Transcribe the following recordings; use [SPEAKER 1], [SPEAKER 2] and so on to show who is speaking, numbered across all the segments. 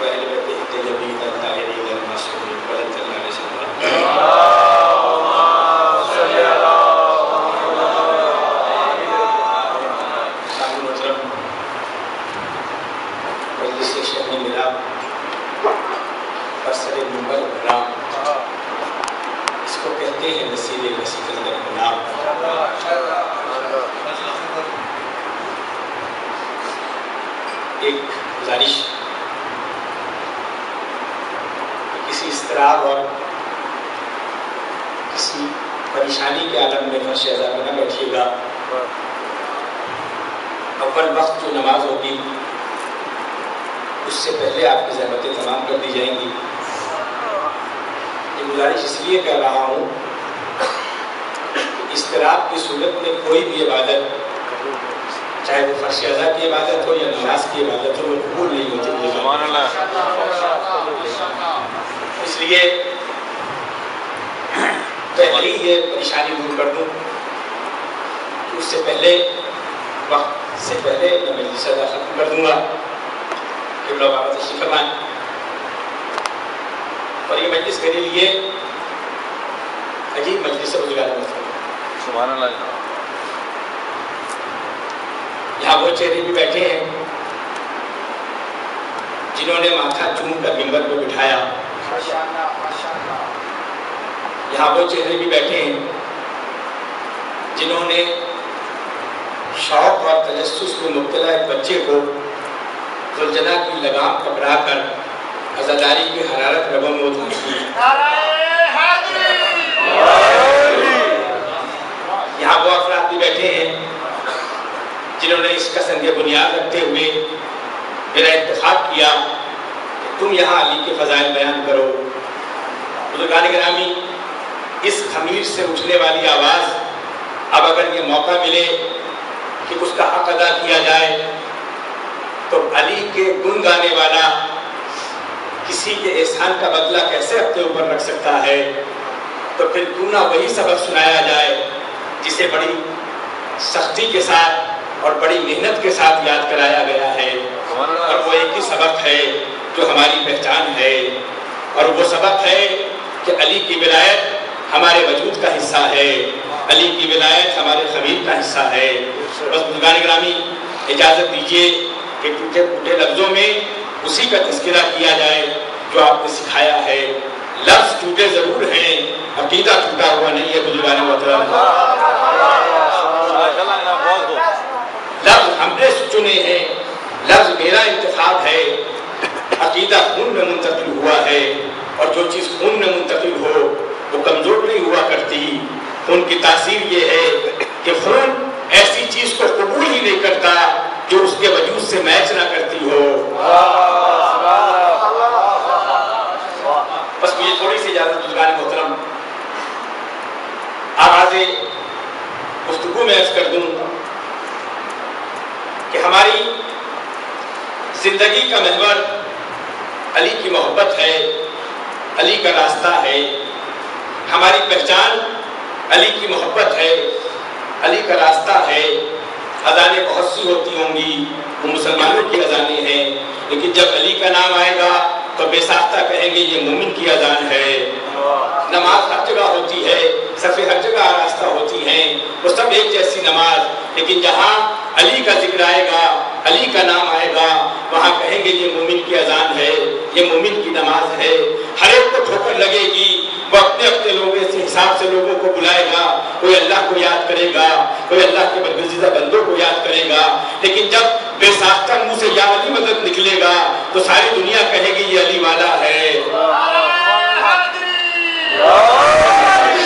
[SPEAKER 1] وأهل بيته الطيبين الطاهرين المعصومين ولا تجعل شيئا مجلس شہری ملا برسر منبر بنا اس کو کہتے ہیں نصیب مسیح اندر بنا ایک گزارش کسی اضطراب اور کسی پریشانی کے عالم میں فرش اعضا پہ نہ بیٹھیے گا. اول وقت جو نماز ہوگی اس سے پہلے آپ کی زحمتیں تمام کر دی جائیں گی. یہ گزارش اس لیے کر رہا ہوں کہ اضطراب کی صورت میں کوئی بھی عبادت چاہے وہ فرش اعضا کی عبادت ہو یا نماز کی عبادت ہو وہ قبول نہیں ہوتی. سبحان اللہ. اس لیے پہلے ہی یہ پریشانی دور کر دوں کہ اس سے پہلے وقت سے پہلے میں مجلس ادا ختم کر دوں گا کہ لوگ آپ تشریف فرمائیں. اور یہ مجلس میرے لیے عجیب مجلس ہے. سبحان اللہ. یہاں وہ چہرے بھی بیٹھے ہیں جنہوں نے ماتھا چوم کر منبر پہ بٹھایا. یہاں وہ چہرے بھی بیٹھے ہیں جنہوں نے شوق اور تجسس میں مبتلا ایک بچے کو ذوالجناح کی لگام پکڑا کر عزاداری کی حرارت رگوں میں اتار دی. یہاں وہ افراد بھی بیٹھے ہیں جنہوں نے اس کا سنگ بنیاد رکھتے ہوئے میرا انتخاب کیا کہ تم یہاں علی کے فضائل بیان کرو. بزرگان گرامی، اس خمیر سے اٹھنے والی آواز اب اگر یہ موقع ملے کہ اس کا حق ادا کیا جائے تو علی کے گن گانے والا کسی کے احسان کا بدلہ کیسے اپنے اوپر رکھ سکتا ہے؟ تو پھر کیوں نہ وہی سبق سنایا جائے جسے بڑی سختی کے ساتھ اور بڑی محنت کے ساتھ یاد کرایا گیا ہے. اور وہ ایک ہی سبق ہے جو ہماری پہچان ہے، اور وہ سبق ہے کہ علی کی ولایت ہمارے وجود کا حصہ ہے، علی کی ولایت ہمارے خمیر کا حصہ ہے. بس بزرگان گرامی اجازت دیجیے کہ ٹوٹے پھوٹے لفظوں میں اسی کا تذکرہ کیا جائے جو آپ نے سکھایا ہے. لفظ ٹوٹے ضرور ہیں، عقیدہ ٹوٹا ہوا نہیں ہے. بزرگان محترم، لفظ ہم نے چنے ہیں، لفظ میرا انتخاب ہے. عقیدہ خون میں منتقل ہوا ہے، اور جو چیز خون میں منتقل ہو وہ کمزور نہیں ہوا کرتی. خون کی تاثیر یہ ہے کہ خون ایسی چیز کو قبول ہی نہیں کرتا جو اس کے وجود سے میچ نہ کرتی ہو. بس مجھے تھوڑی سی اجازت بزرگان محترم آغاز گفتگو میں عرض کر دوں کہ ہماری زندگی کا محور علی کی محبت ہے، علی کا راستہ ہے. ہماری پہچان علی کی محبت ہے، علی کا راستہ ہے. اذانیں بہت سی ہوتی ہوں گی، وہ مسلمانوں کی اذانیں ہیں، لیکن جب علی کا نام آئے گا تو بے ساختہ کہیں گے یہ مومن کی اذان ہے. نماز ہر جگہ ہوتی ہے، صفیں ہر جگہ آراستہ ہوتی ہیں، وہ سب ایک جیسی نماز. لیکن جہاں علی کا ذکر آئے گا، علی کا نام آئے گا، وہاں کہیں گے یہ مومن کی اذان ہے، یہ مومن کی نماز ہے. ہر ایک کو ٹھوکر لگے گی، وہ اپنے اپنے لوگوں سے حساب سے لوگوں کو بلائے گا. کوئی اللہ کو یاد کرے گا، کوئی اللہ کے برگزیدہ بندوں کو یاد کرے گا. لیکن جب بے ساختہ منہ سے یا علی مدد نکلے گا تو ساری دنیا کہے گی یہ علی والا ہے.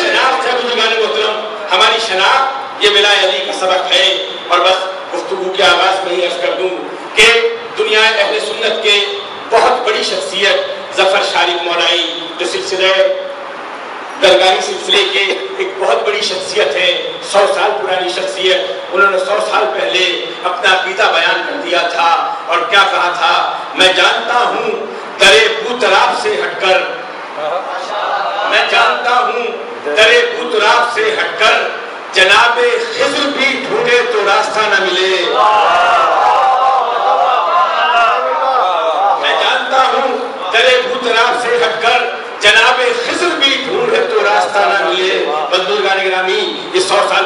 [SPEAKER 1] شناخت ہے بزرگان محترم، ہماری شناخت یہ ولای علی کا سبق ہے. اور بس گفتگو کے آغاز میں ہی عرض کر دوں کہ دنیا اہل سنت کے بہت بڑی شخصیت ظفر شارق مولائی جو سلسلے درگاہی سلسلے کے ایک بہت بڑی شخصیت ہے، 100 سال پرانی شخصیت. انہوں نے 100 سال پہلے اپنا عقیدہ بیان کر دیا تھا، اور کیا کہا تھا؟ میں جانتا ہوں درے بوتراب سے ہٹ کر، میں جانتا ہوں درے بوتراب سے ہٹ کر جناب خضر بھی ڈھونڈے تو راستہ نہ ملے. میں جانتا ہوں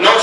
[SPEAKER 1] 9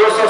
[SPEAKER 1] 200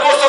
[SPEAKER 1] 200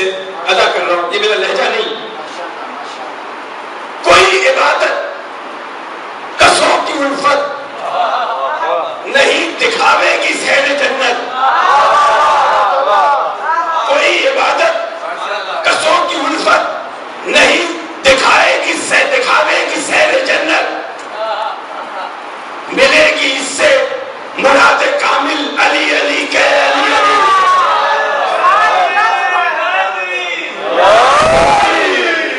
[SPEAKER 1] سے ادا کر رہا ہوں، یہ میرا لہجہ نہیں. کوئی عبادت قصوں کی الفت نہیں دکھاوے گی سیر جنت. کوئی عبادت قصوں کی الفت نہیں دکھاوے گی سیر جنت. ملے گی اس سے مراد کامل علی علی کے علی علی.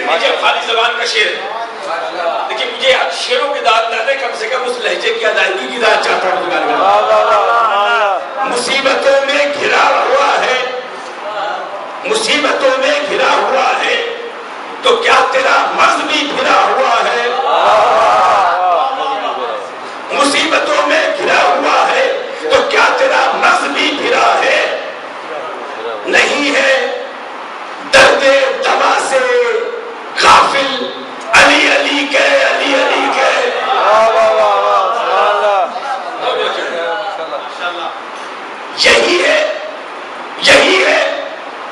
[SPEAKER 1] مجھے خالی زبان کا شعر لیکن مجھے شعروں کی داد نہ دے، کم سے کم اس لہجے کی ادائیگی کی داد چاہتا ہوں. مصیبتوں میں گھرا ہوا ہے، مصیبتوں میں گھرا ہوا ہے تو کیا تیرا مرض بھی گھرا ہوا ہے. مصیبتوں میں گھرا ہوا ہے تو کیا تیرا مرض بھی گھرا ہے. نہیں ہے درد دوا سے غافل علی علی کے علی علی کے.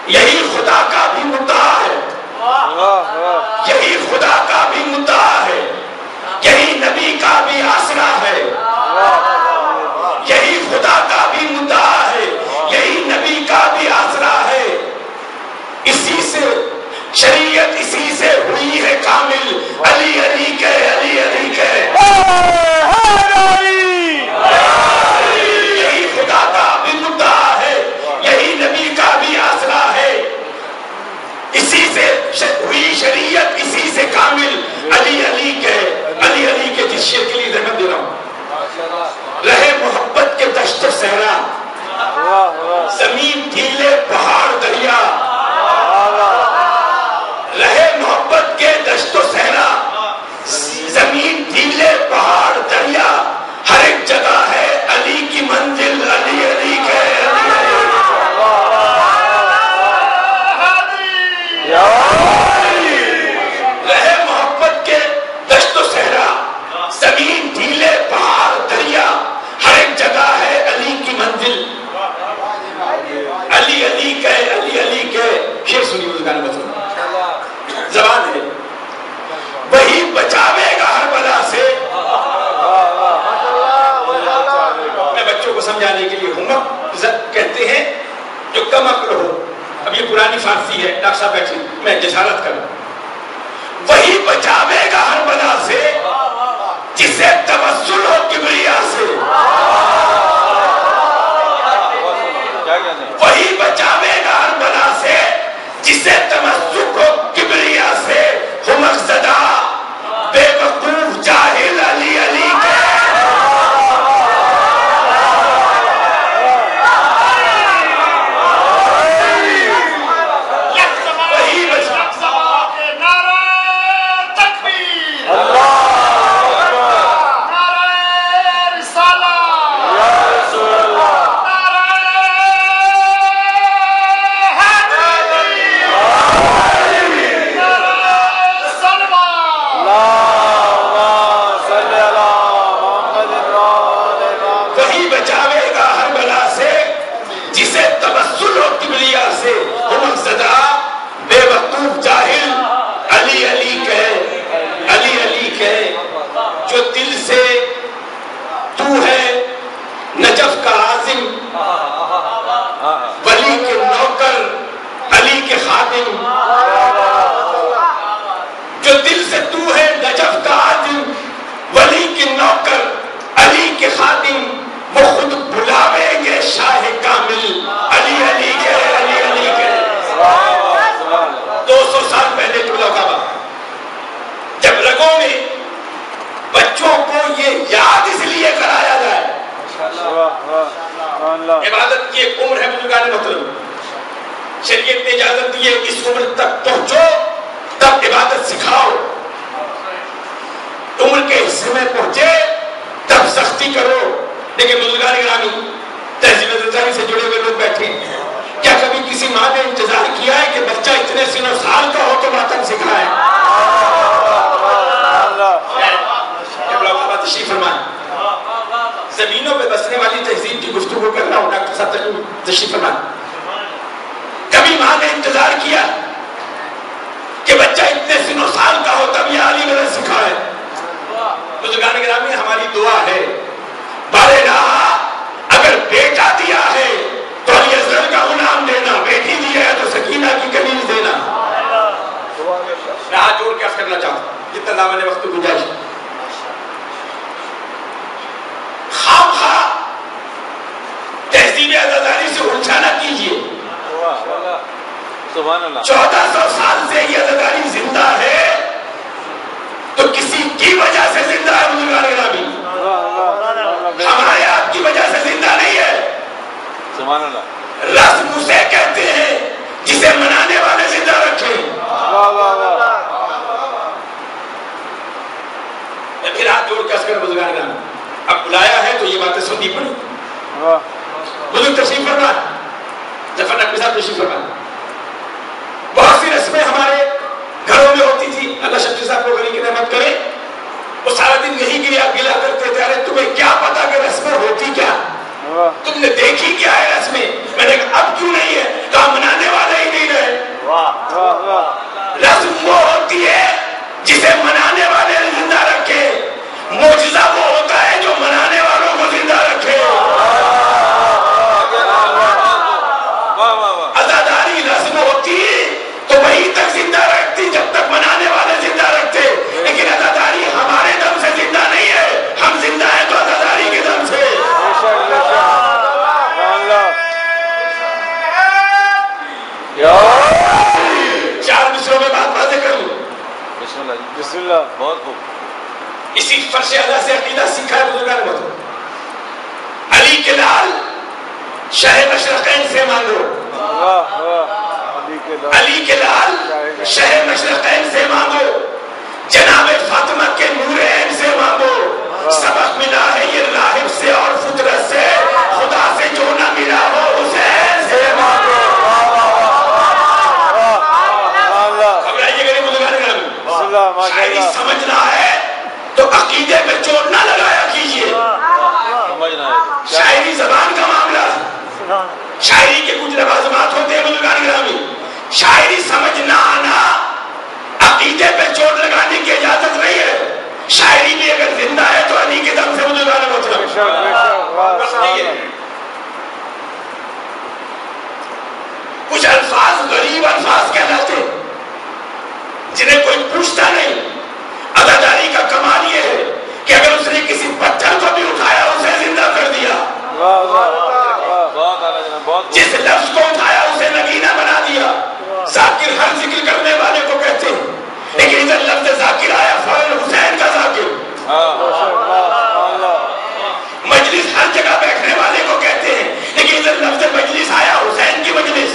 [SPEAKER 1] یہی خدا کا بھی مدعا ہے، یہی خدا کا بھی مدعا ہے، یہی نبی کا بھی آسرا ہے. یہی خدا کا بھی مدعا ہے، یہی نبی کا بھی آسرا ہے. اسی سے شریعت اسی سے ہوئی ہے کامل علی علی کے علی علی کے. یہی خدا کا بھی مدعا ہے، یہی نبی کا بھی آسرا ہے. اسی سے ہوئی شریعت اسی سے کامل علی علی کے علی علی کے. جس شعر کے لیے زحمت دے رہا ہوں، رہے محبت کے دشت و صحرا، زمین ٹھیلے پہاڑ دریا. رہے محبت کے دشت و صحرا، زمین ٹھیلے پہاڑ دریا. ہر ایک جگہ ہے علی کی منزل علی علی کے علی علی. رہے محبت کے دشت و صحرا، زمین ٹھیلے پہاڑ دریا. ہر ایک جگہ ہے علی کی منزل علی علی کے علی علی کے. شعر سنیے اس گانے میں زبان ہے. وہی بچاوے گا ہر بلا سے. میں بچوں کو سمجھانے کے لیے ہوں کہتے ہیں جو کم عقل ہو. اب یہ پرانی فارسی ہے، ڈاکٹر صاحب بیٹھے میں جسارت کروں. وہی بچاوے گا ہر بلا سے جسے توسل ہو کبریا سے. وہی بچاوے گا ہر بلا سے جسے تمسک ہو کبریا سے. ہو مقصدہ بے وقوف جاہل علی علی کے. جو دل سے تو ہے نجف کا عازم، ولی کے نوکر علی کے خادم. وہ خود بلاویں گے شاہ کامل علی علی کے علی علی کے. 200 سال پہلے قبلہ کعبہ جب رگوں میں بچوں کو یہ یاد اس لیے کرایا جائے. عبادت کی ایک عمر ہے بزرگان محترم. شریعت نے اجازت دی ہے اس عمر تک پہنچو تب عبادت سکھاؤ. عمر کے حصے میں پہنچے تب سختی کرو. لیکن بزرگان گرامی تہذیب رضانی سے جڑے ہوئے لوگ بیٹھے ہیں. کیا کبھی کسی ماں نے انتظار کیا ہے کہ بچہ اتنے سن و سال کا ہو تو ماتم سکھائے؟ تشریف فرمائیں. زمینوں پہ بسنے والی تہذیب کی گفتگو کر رہا ہوں. ڈاکٹر صاحب تشریف فرمائیں. کبھی ماں نے انتظار کیا کہ بچہ اتنے سن و سال کا ہو تب یہ علی غرض سکھائے. بزرگان گرامی ہماری دعا ہے بارے رہا اگر بیٹا دیا ہے تو علی اصغر کا غلام دینا، بیٹی دیا ہے تو سکینہ کی کنیز دینا. میں ہاتھ جوڑ کے عرض کرنا چاہتا ہوں جتنا دامن وقت گنجائش خام خواہ تہذیب عزاداری سے الجھا نہ کیجیے. 1400 سال سے یہ عزاداری زندہ ہے تو کسی کی وجہ سے زندہ ہے. بزرگان گرامی ہمارے آپ کی وجہ سے زندہ نہیں ہے. رسم اسے کہتے ہیں جسے منانے والے زندہ رکھے. میں پھر ہاتھ جوڑ کے عرض کروں بزرگان گرامی اب بلایا ہے تو یہ باتیں سننی پڑی. بزرگ تشریف فرما ظفر نقوی صاحب تشریف فرما. بہت سی رسمیں ہمارے گھروں میں ہوتی تھی. اللہ شفیع صاحب کو غنی کی رحمت کرے. وہ سارا دن یہی گلا کرتے تھے ارے تمہیں کیا پتا کہ رسمیں ہوتی کیا، تم نے دیکھی کیا ہے رسمیں. میں نے کہا اب کیوں نہیں ہے؟ کہا منانے والے ہی نہیں رہے. رسم وہ ہوتی ہے جسے منانے والے زندہ رکھے، معجزہ وہ ہوتا ہے جو منانے والوں کو زندہ رکھے. عزاداری رسم ہوتی تو وہیں تک زندہ رکھتی جب تک منانے والے زندہ رکھتے، لیکن عزاداری ہمارے دم سے زندہ نہیں ہے، ہم زندہ ہیں تو عزاداری کے دم سے. چار مصروں میں بات واضح کر لوں.
[SPEAKER 2] بسم اللہ. بہت خوب.
[SPEAKER 1] اسی فرش اعلیٰ سے عقیدہ سیکھا ہے بزرگان مطلب. علی کے لال شاہ مشرقین سے مانگو. علی کے لال شاہ مشرقین سے مانگو، جناب فاطمہ کے نور عین سے مانگو. سبق ملا ہے یہ راہب سے اور فطرت سے، خدا سے جو نہ ملا ہو حسین سے مانگو. گھبرائیے گا نہیں بزرگان گرامی. شاعری سمجھنا ہے تو عقیدے پہ چوٹ نہ لگایا کیجیے. شاعری زبان کا معاملہ ہے. شاعری کے کچھ لوازمات ہوتے ہیں بزرگان گرامی. شاعری سمجھنا آنا عقیدے پہ چوٹ لگانے کی اجازت نہیں ہے. شاعری بھی اگر زندہ ہے تو علی کے دم سے بزرگان مطلب بس نہیں ہے. کچھ الفاظ غریب الفاظ کہلاتے جنہیں کوئی پوچھتا نہیں. عزاداری کا کمال یہ ہے کہ اگر اس نے کسی پتھر کو بھی اٹھایا اسے زندہ کر دیا. جس لفظ کو اٹھایا اسے نگینہ بنا دیا. ذاکر ہر ذکر کرنے والے کو کہتے ہیں لیکن ادھر لفظ ذاکر آیا فوراً حسین کا ذاکر. مجلس ہر جگہ بیٹھنے والے کو کہتے ہیں لیکن ادھر لفظ مجلس آیا حسین کی مجلس.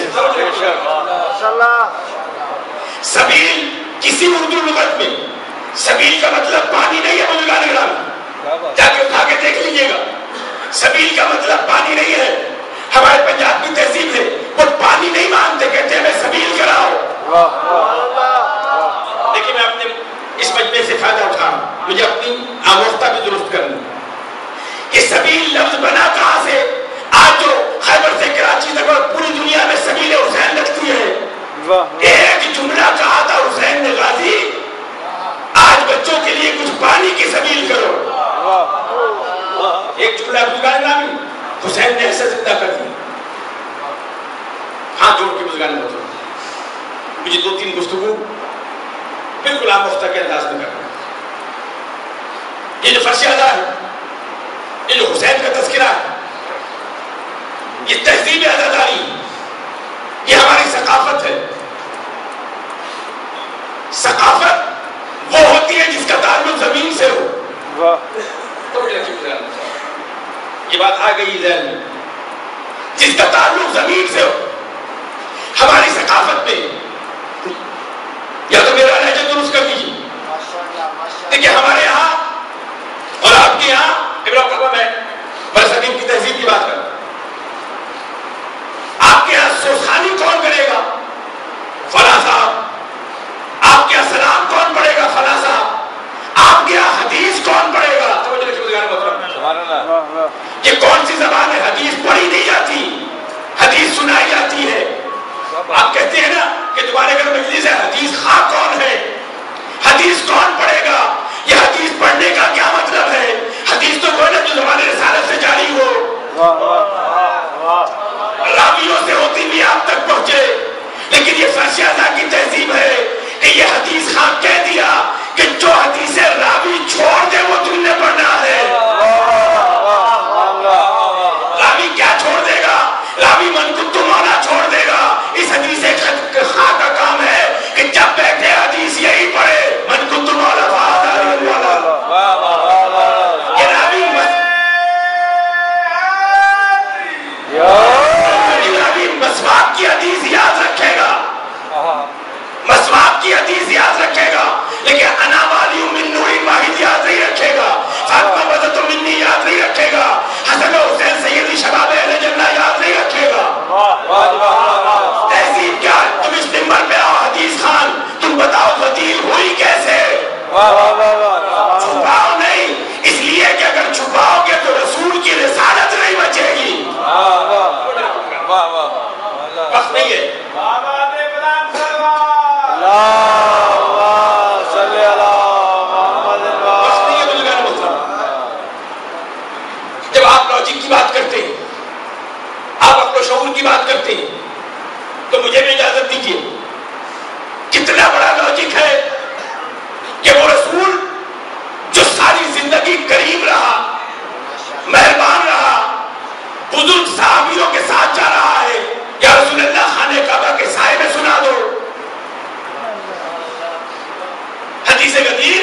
[SPEAKER 1] سبیل کسی اردو لغت میں سبیل کا مطلب پانی نہیں ہے بزرگان گرامی. جا کے اٹھا کے دیکھ لیجیے گا. سبیل کا مطلب پانی نہیں ہے. ہمارے پنجاب کی تہذیب ہے وہ پانی نہیں مانتے، کہتے ہیں میں سبیل کراؤ. لیکن میں اپنے اس مجمع سے فائدہ اٹھاؤں، مجھے اپنی آموختہ بھی درست کرنی کہ سبیل لفظ بنا کہاں سے. آج جو خیبر سے کراچی تک اور پوری دنیا میں سبیل حسین لگتی ہے. ایک جملہ کہا تھا حسین نے غازی آج بچوں کے لیے کچھ پانی کی سبیل کرو. ایک جملہ بزرگان گرامی حسین نے ایسے زندہ کر دیا. ہاتھ جوڑ کے بزرگان مطلب مجھے 2-3 گفتگو بالکل آموختہ کے انداز میں کرنا. یہ جو فرش ادا ہے، یہ جو حسین کا تذکرہ ہے، یہ تہذیب عزاداری، یہ ہماری ثقافت ہے. ثقافت وہ ہوتی ہے جس کا تعلق زمین سے ہو. یہ بات آ گئی ذہن میں. جس کا تعلق زمین سے ہو. ہماری ثقافت میں یا تو میرا لہجہ درست کر دیجیے. دیکھیے ہمارے یہاں اور آپ کے یہاں ابراہیم میں برصغیر کی تہذیب کی بات کریں. آپ کے یہاں سوسخانی کون کرے گا؟ فلاں صاحب. آپ کے یہاں سلام کون پڑھے گا؟ فلاں صاحب. آپ کے یہاں حدیث کون پڑھے گا؟ یہ کون سی زبان ہے؟ حدیث پڑھی نہیں جاتی، حدیث سنائی جاتی ہے. آپ کہتے ہیں نا کہ تمہارے گھر مجلس ہے، حدیث خواہ کون ہے؟ حدیث کون پڑھے گا؟ یہ حدیث پڑھنے کا کیا مطلب ہے؟ حدیث تو کوئی نہ جو زمانے رسالت سے جاری ہو، راویوں سے ہوتی ہوئی آپ تک پہنچے. لیکن یہ فرش اعضاء کی تہذیب ہے کہ یہ حدیث خواہ کہہ دیا کہ جو حدیث راوی چھوڑ دے وہ تم نے پڑھنا ہے. راوی کیا چھوڑ دے گا؟ راوی من کنت مولا چھوڑ دے گا. اس حدیث خواہ کا کام ہے کہ جب بیٹھے حدیث یہی پڑھے، من کنت مولا فہذا مولا. یہ راوی مسواک کی حدیث یاد رکھے گا، مسواک کی حدیث یاد رکھے گا، لیکن انا والی من نور واحد یاد نہیں رکھے گا. فاطمہ بذت منی یاد نہیں رکھے گا. حسن و حسین سیدی شباب اہل جنہ یاد نہیں رکھے گا. تہذیب کیا؟ تم اس ممبر پہ آؤ حدیث خان، تم بتاؤ فتیل ہوئی کیسے؟ چھپاؤ نہیں، اس لیے کہ اگر چھپاؤ گے تو رسول کی رسالت نہیں بچے گی. وقت نہیں ہے. جب آپ لاجک کی بات کرتے ہیں، آپ اپنے شعور کی بات کرتے ہیں، تو مجھے بھی اجازت دیجیے. کتنا بڑا لاجک ہے کہ وہ رسول جو ساری زندگی کریم رہا، مہربان رہا، بزرگ صحابیوں کے ساتھ جا رہا ہے، یا رسول اللہ خانہ کعبہ کے سائے میں سنا دو حدیث غدیر،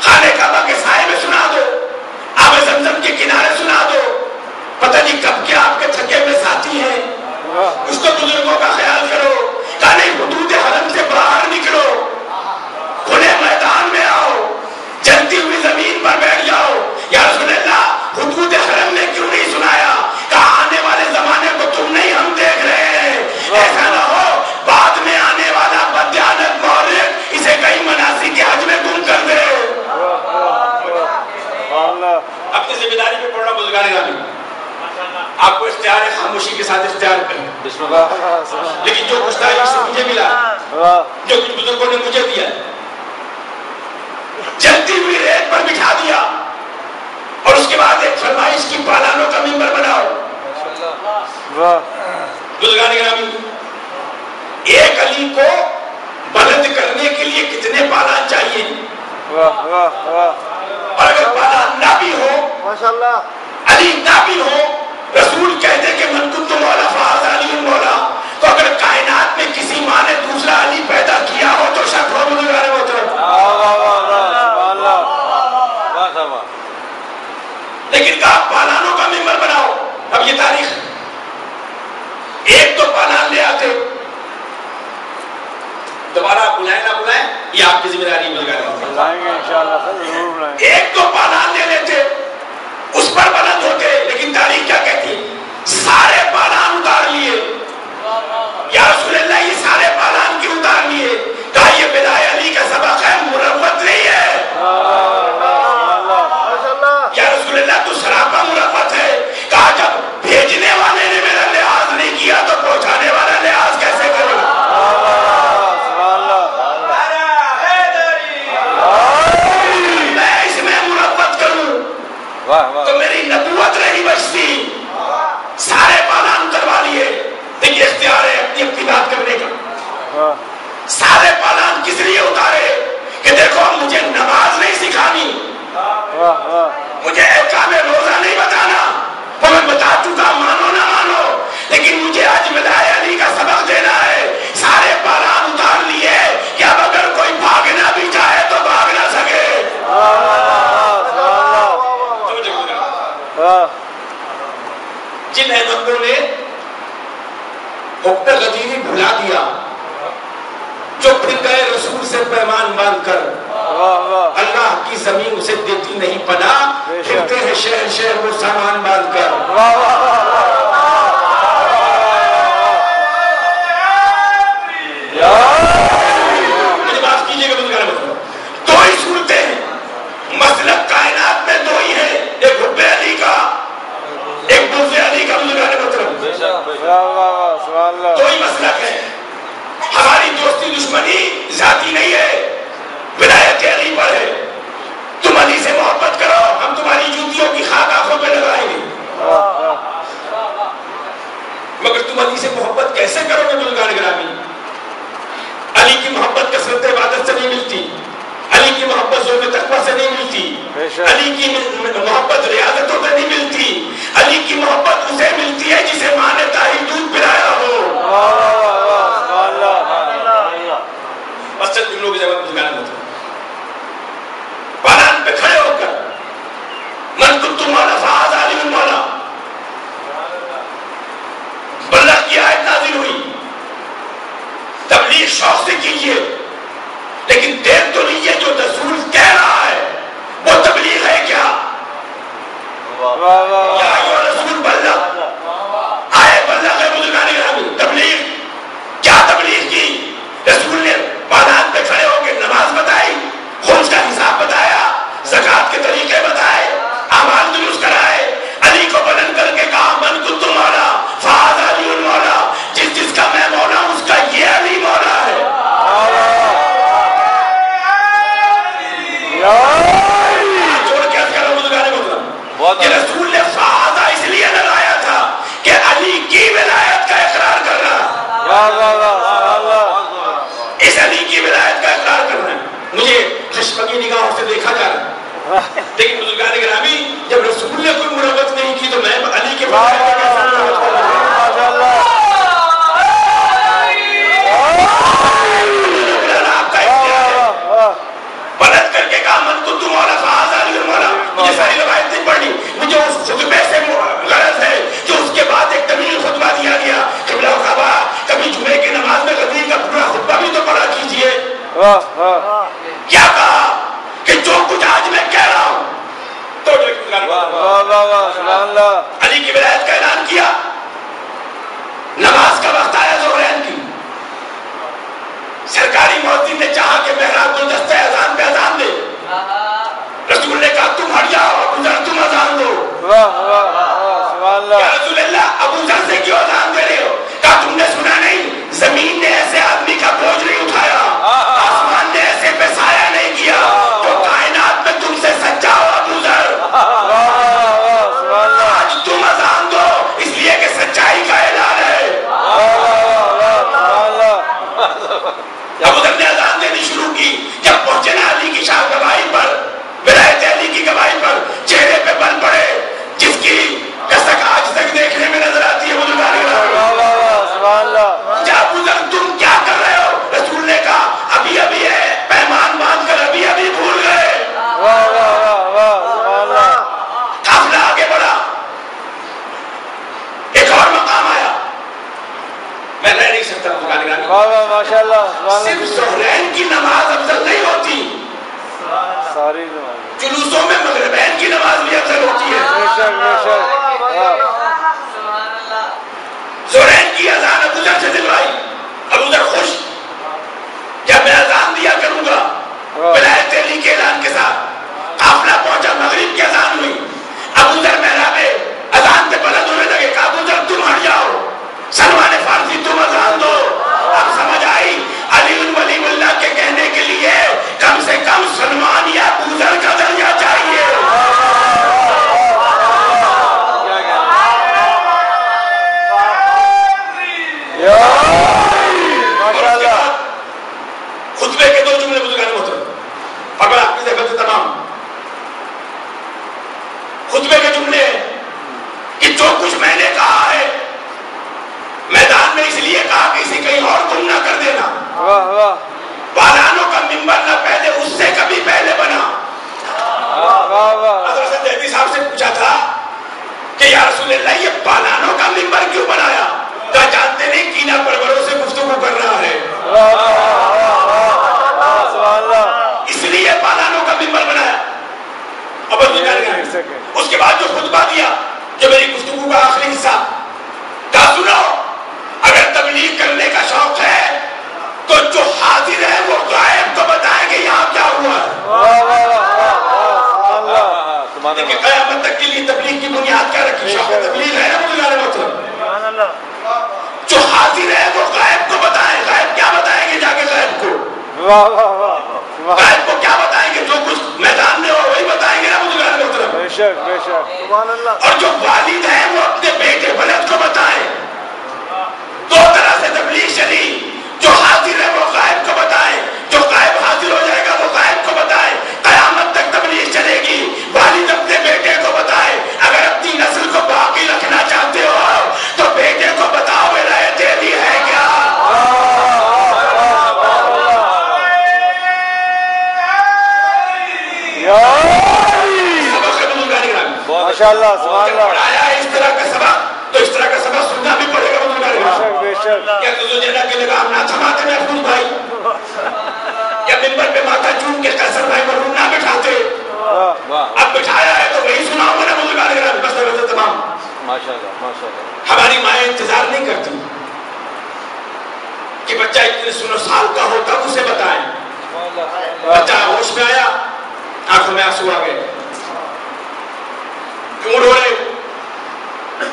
[SPEAKER 1] خانہ کعبہ کے سائے میں سنا دو، آب زمزم کے کنارے سنا دو. پتہ نہیں کب کے آپ کے تھکے ہوئے ساتھی ہیں، اس کو بزرگوں کا خیال کرو. کہ نہیں حدود حرم سے باہر نکلو، کھلے میدان میں آؤ، جلتی ہوئی زمین پر بیٹھ جاؤ. یا رسول اللہ حدود حرم میں کیوں نہیں سنایا؟ کہا آنے والے زمانے کو تم نہیں ہم دیکھ رہے ہیں. ایسا نہ ہو بعد میں آنے والا بدیانت مورخ اسے کئی مناسی کے حج میں گم کر دے. اپنی ذمہ داری پہ پڑھنا بزرگان گرامی. آپ کو اختیار ہے خاموشی کے ساتھ اختیار کریں، لیکن جو کچھ تاریخ سے مجھے ملا، جو کچھ بزرگوں نے مجھے دیا، جلتی ہوئی ریت پر بٹھا دیا اور اس کے بعد ایک فرمائش کی پالانوں کا ممبر بناؤ. بزرگان گرامی، ایک علی کو بلند کرنے کے لیے کتنے پالان چاہیے؟ اور اگر پالان نہ بھی ہو، علی نہ بھی ہو، رسول کہتے کہ من کنت مولا فہذا علی مولا، تو اگر کائنات میں کسی ماں نے دوسرا علی پیدا کیا ہو تو شک ہو بزرگان محترم. لیکن کہا پالانوں کا ممبر بناؤ. اب یہ تاریخ ہے، ایک تو پالان لے آتے، دوبارہ بلائیں نہ بلائیں یہ آپ کی ذمہ داری ہے. ایک تو پالان لے لیتے، اس پر بلند ہوتے. لیکن تاریخ کیا کہتی ہے؟ سارے پالان اتار لیے. یا رسول اللہ یہ سارے پالان کیوں اتار لیے؟ کہا یہ بدائے علی کا سبق ہے، مروت نہیں ہے. یا رسول اللہ تو سراپا مروت ہے. کہا جب بھیجنے والے نے میرا لحاظ نہیں کیا تو پہنچانے والا لحاظ کیسے کرے؟ میں اس میں مروت کروں تو میری نبوت نہیں بچتی. سارے پالان اتروا لیے. دیکھیے اختیار ہے اپنی اپنی بات کرنے کا. سارے پالان کس لیے اتارے؟ کہ دیکھو مجھے نماز نہیں سکھانی، مجھے احکام روزہ نہیں بتانا، وہ میں بتا چکا، مانو نہ مانو، لیکن مجھے آج بدائے علی کا سبق دینا ہے. سارے پالان اتار لیے کہ اب اگر کوئی بھاگنا بھی چاہے تو بھاگ نہ سکے. جن احمدوں نے حکم غدیری بھلا دیا، جو پھر گئے رسول سے پیمان باندھ کر، اللہ کی زمین اسے دیتی نہیں پناہ، پھرتے ہیں شہر شہر وہ سامان باندھ کر. مجھے معاف کیجیے گا بزرگان محترم، دو ہی صورتیں ہیں. مسلک کائنات میں دو ہی ہیں، ایک حب علی کا، ایک بغض علی کا. بزرگان محترم دو ہی مسلک ہے. ذاتی نہیں ہے، ولایت علی پر ہے۔ تم علی سے محبت کرو، ہم تمہاری جوتیوں کی خاک آنکھوں پہ لگائیں گے۔ مگر تم علی سے محبت کیسے کرو گے بزرگان گرامی؟ علی کی محبت کثرت عبادت سے نہیں ملتی، علی کی محبت ظلم تقویٰ سے نہیں ملتی، علی کی محبت ریاضتوں سے نہیں ملتی، علی کی محبت اسے ملتی ہے جسے ماں نے طاہر دودھ پلایا ہو۔ مسجد جملوں کی جگہ بزرگان ہوتا پالان پہ کھڑے ہو کر من کنتم مولا فہذا علی مولا، اللہ کی آیت نازل ہوئی، تبلیغ شوق سے کیجئے، لیکن دیر تو نہیں ہے، جو رسول کہہ رہا ہے وہ تبلیغ ہے کیا؟ یا ایھا رسول بلغ، آئے بلغ ہے بزرگان گرامی، تبلیغ کیا تبلیغ کی؟ رسول نے پادان پہ کھڑے ہو کے نماز بتائی، خمس کا حساب بتایا، زکوٰۃ کے طریقے بتائے، اعمال درست کرائے، علی کو بلند کر کے کہا من کنتم مولا فہذا علی مولا، جس جس کا میں مولا ہوں اس کا یہ علی مولا ہے۔ کہ رسول نے فہذا اس لیے لگایا تھا کہ علی کی ولایت کا اقرار کرنا، اس علی کی ولایت کا اقرار کرنا۔ مجھے خشمگی نگاہوں سے دیکھا جا رہا ہے، لیکن بزرگان گرامی جب رسول نے کوئی مروت نہیں کی تو میں علی کے فضائل کا کیسے مروت کروں؟ بلند کر کے کہا من کنتم مولا فہذا علی مولا۔ مجھے ساری روایت نہیں پڑھنی، مجھے اس خطبے سے غرض ہے جو اس کے بعد ایک طویل خطبہ دیا گیا، قبلہ و کعبہ، کبھی جمعے کی نماز میں غدیر کا پورا خطبہ بھی تو پڑھا کیجئے۔ کیا کہا کہ جو کچھ آج میں کہہ رہا ہوں تو علی کی ولایت کا اعلان کیا۔ نماز کا وقت آیا ظہرین کی، سرکاری مؤذن نے چاہا کہ محراب گلدستہ اذان پہ اذان دے، رسول نے کہا تم ہٹ جاؤ، ابو ذر تم اذان دو۔ یا رسول اللہ ابو ذر سے کیوں اذان دے رہے ہو؟ کہا تم نے سنا نہیں، زمین نے ایسے آدمی کا بوجھ نہیں اٹھایا، آسمان نے ایسے پہ سایہ نہیں کیا، جو کائنات میں تم سے سچا ہو ابو ذر۔ آج تم اذان دو اس لیے کہ سچائی کا اعلان ہے۔ ابو ذر نے اذان دینی شروع کی، جب پہنچے نا علی کی شاہ گواہی پر، ولایت علی کی گواہی پر، چہرے پہ بل پڑے جس کی کسک آج تک دیکھنے میں نظر آتی ہے۔ ابو ذر تم کیا کر رہے ہو؟ رسول نے کہا ابھی ابھی ہے، پیمان باندھ کر ابھی ابھی بھول گئے۔ قافلہ آگے بڑھا، ایک اور مقام آیا، میں رہ نہیں سکتا صرف ظہرین کی نماز افضل نہیں ہوتی، جلوسوں میں مغربین کی نماز بھی افضل ہوتی ہے۔ ظہرین کی اذان ابو ذر سے دلوائی، ابو ذر خوش، جب میں اذان دیا کروں گا ولایت علی کے اعلان کے ساتھ۔ قافلہ پہنچا، مغرب کی اذان ہوئی، ابو ذر محراب اذان پہ بلند ہونے لگے، کہا ابو ذر تم ہٹ جاؤ، سلمان فارسی تم اذان دو۔ اب سمجھ آئی علی ولی اللہ کے کہنے کے لیے کم سے کم سلمان یا ابو ذر کا درجہ چاہیے۔ خطبے کے دو جملے بزرگان محترم، اگر آپ کی ذہن سے تمام خطبے کے جملے کہ جو کچھ میں نے کہا ہے میدان میں اس لیے کہا کہ اسے کہیں اور تم نہ کر دینا۔ پالانوں کا ممبر نہ پہلے اس سے کبھی پہلے بنا۔ حضرت دہلوی صاحب سے پوچھا تھا کہ یا رسول اللہ یہ پالانوں کا ممبر کیوں بنایا؟ کہا جانتے نہیں کینہ پروروں سے گفتگو کر رہا ہے، اس لیے پالانوں کا ممبر بنایا۔ اب اس کے بعد جو خطبہ دیا، جو میری گفتگو کا آخری حصہ، کہا سنو اگر تبلیغ کرنے کا شوق ہے تو جو حاضر ہے وہ غائب کو بتائیں گے یہاں کیا ہوا ہے۔ کہ قیامت تک کے لیے تبلیغ کی بنیاد کیا رکھی؟ شوق تبلیغ ہے نا بزرگان محترم۔ جو حاضر ہے وہ غائب کو بتائیں، غائب کیا بتائیں گے جا کے غائب کو؟
[SPEAKER 3] واہ واہ واہ
[SPEAKER 1] غائب کو کیا بتائیں گے؟ جو کچھ میدان میں ہو وہی بتائیں گے نا بزرگان محترم.
[SPEAKER 3] بے شک بے شک سبحان اللہ.
[SPEAKER 1] اور جو والد ہیں وہ اپنے بیٹے ولد کو بتائیں. دو طرح سے تبلیغ شریع. جو حاضر ہے وہ غائب کو بتائیں، جو غائب حاضر ہو جائے گا وہ غائب کو بتائیں. قیامت تک تبلیغ چلے گی. والد اپنے بیٹے کو بتائے. اگر اپنی نسل کو باقی رکھنا چاہتے ہو تو بیٹے کو بتاؤ ولایت تیری ہے کیا.
[SPEAKER 3] ماشاء اللہ سبحان اللہ.
[SPEAKER 1] پڑھایا ہے اس طرح کا سبق تو اس طرح کا سبق سننا بھی پڑے گا.
[SPEAKER 3] بے شک
[SPEAKER 1] کیا تجھے کے لگام نہ تھماتے محفوظ بھائی؟ یا منبر پہ ماتھا چوم کے قیصر بھائی مرحوم نہ بٹھاتے؟ اب بٹھایا ہے تو وہی سناؤں گا نا بزرگان گرامی. بس وجہ تمام. ہماری مائیں انتظار نہیں کرتی کہ بچہ اتنے سنو سال کا ہو تب اسے بتائیں. بچہ ہوش میں آیا آنکھوں میں آنسو آ گئے. کیوں رو رہے؟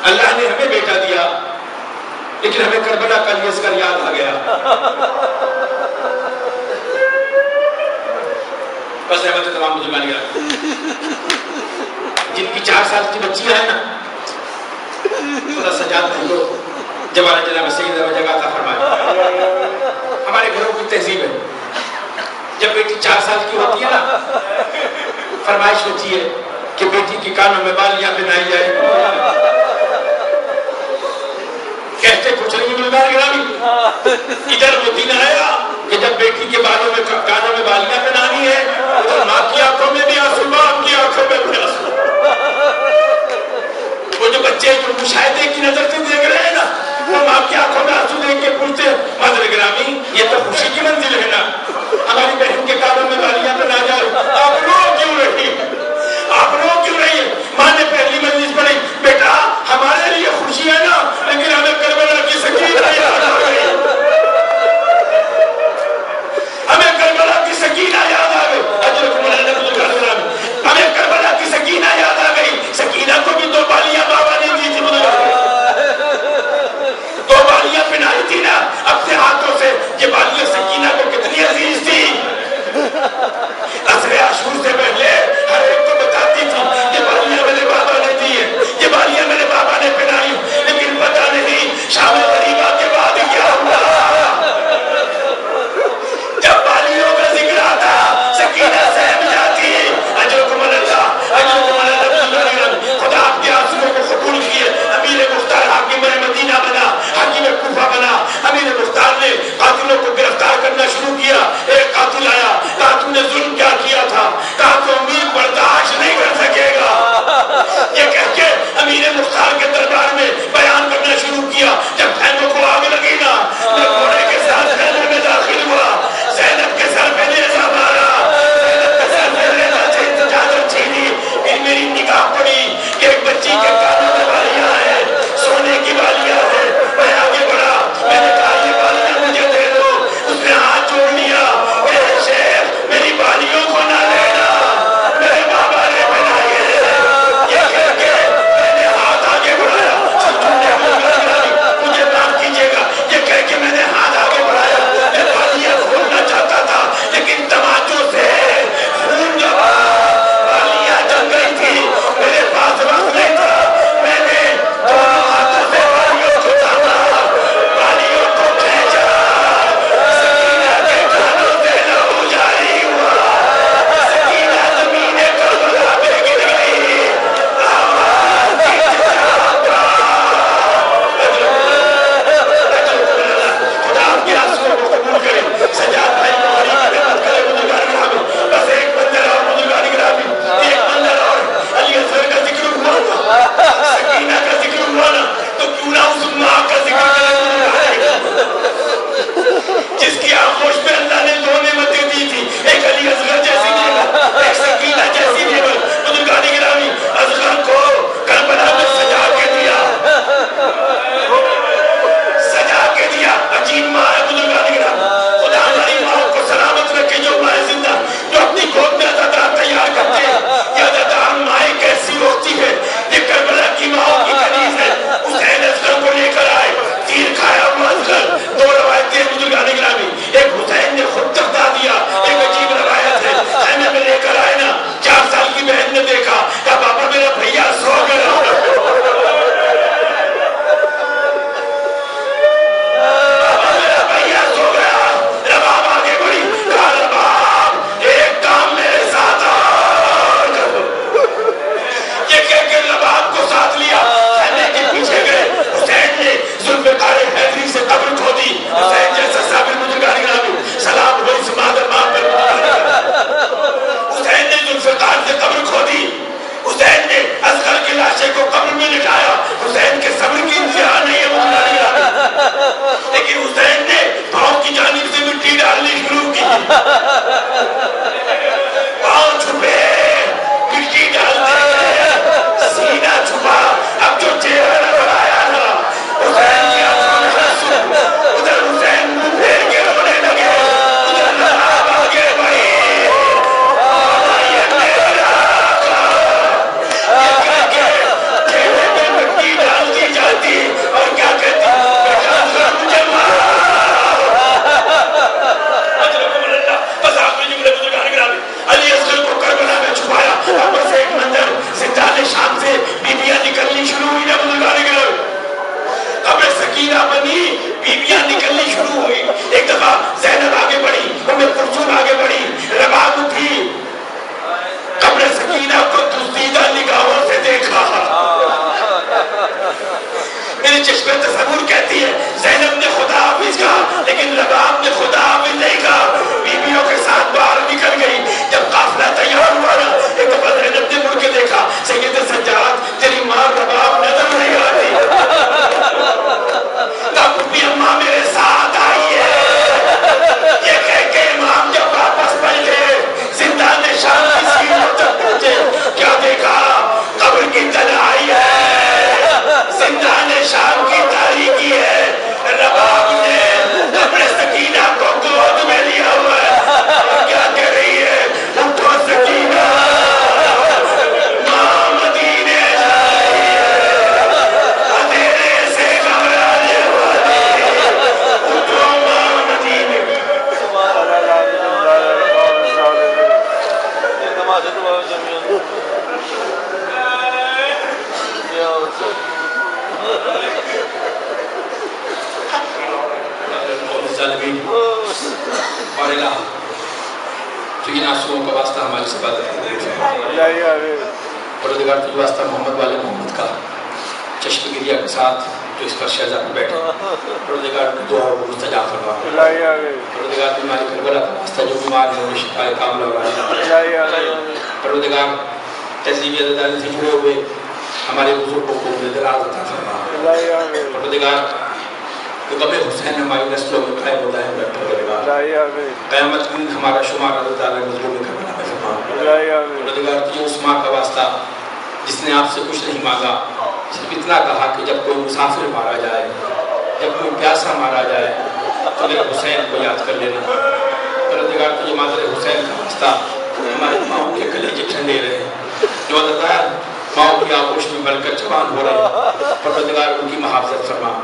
[SPEAKER 1] اللہ نے ہمیں بیٹا دیا لیکن ہمیں کربلا کا یزغر یاد آ گیا. بس احمد تمام بزرگان گرامی جن کی 4 سال کی بچیاں ہیں نا خدا سجاد نہیں لو جوان جناب سید و جگہ کا فرمائے. ہمارے گھروں کی تہذیب ہے جب بیٹی 4 سال کی ہوتی ہے نا فرمائش ہوتی ہے کہ بیٹی کی کانوں میں بالیاں پہنائی جائے. کہتے کچھ نہیں بزرگان گرامی. ادھر وہ دن آیا کہ جب بیٹی کے بالوں میں کانوں میں بالیاں پہنانی ہے ادھر ماں کی آنکھوں میں بھی آنسو باپ کی آنکھوں میں بھی آنسو. وہ جو بچے جو مشاہدے کی نظر سے دیکھ رہے ہیں نا وہ ماں کی آنکھوں میں آنسو دیکھ کے پوچھتے بزرگان گرامی یہ تو خوشی کی منزل ہے نا. ہماری بہن کے کانوں میں بالیاں پہنا جائے آپ رو کیوں رہی؟ آپ رو کیوں رہی ہے؟ ماں نے پہلی مجلس پڑھی بیٹا ہمارے لیے خوشی ہے نا لیکن ہمیں کربلا کی سکینہ یاد آ گئی. ہمیں کربلا کی سکینہ یاد آ گئی. ہمیں کربلا کی سکینہ یاد آ گئی. سکینہ کو بھی 2 بالیاں بابا نے دی تھی. 2 بالیاں پہنائی تھی نا اپنے ہاتھوں سے. یہ بالیاں سکینہ کو کتنی عزیز تھی. عصر عاشور سے پہلے ہر ایک کو بتاتی تھی یہ بالیاں میرے بابا نے دی ہے. دفعہ زینب آگے بڑھی، کلثوم آگے بڑھی، رباب اٹھی، قبر سکینہ کو دزدیدہ نگاہوں سے دیکھا. میری چشم تصور کہتی ہے زینب نے خدا حافظ کہا لیکن رباب نے خدا حافظ نہیں کہا. بیویوں کے ساتھ باہر نکل گئی. جب قافلہ تیار ہوا نا ایک دفعہ زینب نے مڑ کے دیکھا سید سجاد تیری ماں رباب نظر نہیں آتی. تب بھی اماں میرے ساتھ آئی ہے. یہ کہہ کے امام جب واپس پلٹے زندہ نشان کی سیڑھیوں تک پہنچے کیا دیکھا؟ قبر کی تنہائی ہے، زندہ نشان کی تاریکی ہے. رباب نے قبر سکینہ کو گود میں لیا ہوا ہے اور کیا کہہ رہی ہے؟ اٹھو سکینہ ماں مدینے جائی ہے، اندھیرے سے گھبرانے والی اٹھو ماں مدینے. اور الہ تو ان آنسوؤں کا واسطہ ہماری سے بات ہے. پروردگار تجھ واسطہ محمد والے محمد کا چشم گریہ کے ساتھ جو اس پر شہزاد میں بیٹھے پروردگار کی دعا کو مستجاب فرما. پروردگار بیماری کربلا کا واسطہ جو بیمار ہے انہیں شفا کاملہ اور عاجلہ. پروردگار تہذیبی عزاداری سے جڑے ہوئے ہمارے بزرگوں کو دراز عطا فرما. پروردگار کہ غم حسین ہماری نسلوں میں قائم ہوتا ہے پروردگار قیامت دن ہمارا شمار اللہ تعالیٰ مظلوم کربلا میں فرما. پروردگار کی اس ماں کا واسطہ جس نے آپ سے کچھ نہیں مانگا، صرف اتنا کہا کہ جب کوئی مسافر مارا جائے، جب کوئی پیاسا مارا جائے تو میرے حسین کو یاد کر لینا. پروردگار تجھے مادر حسین کا واسطہ ہمارے ماؤں کے کلیجے ٹھنڈے رہے جو اللہ تعالیٰ ماؤں کی آغوش میں بل کر جوان ہو رہے. پروردگار ان کی محافظت فرما.